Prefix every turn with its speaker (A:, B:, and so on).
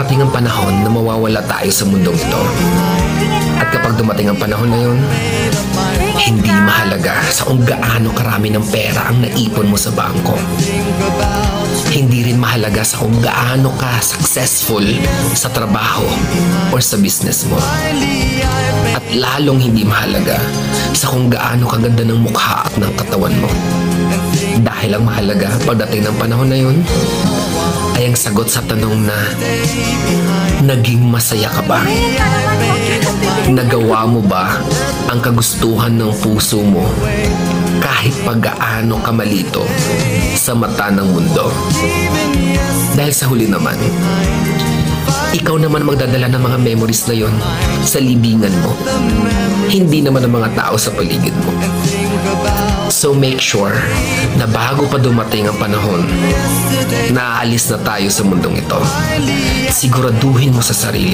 A: Darating ang panahon na mawawala tayo sa mundong ito. At kapag dumating ang panahon na yun, hindi mahalaga sa kung gaano karami ng pera ang naipon mo sa bangko. Hindi rin mahalaga sa kung gaano ka successful sa trabaho or sa business mo. At lalong hindi mahalaga sa kung gaano kaganda ng mukha at ng katawan mo. Dahil ang mahalaga pagdating ng panahon na yun ay ang sagot sa tanong na naging masaya ka ba? Nagawa mo ba ang kagustuhan ng puso mo kahit pag-gaano ka malito sa mata ng mundo? Dahil sa huli naman, ikaw naman magdadala ng mga memories na yon sa libingan mo. Hindi naman ang mga tao sa paligid mo. So make sure na bago pa dumating ang panahon na aalis na tayo sa mundong ito, siguraduhin mo sa sarili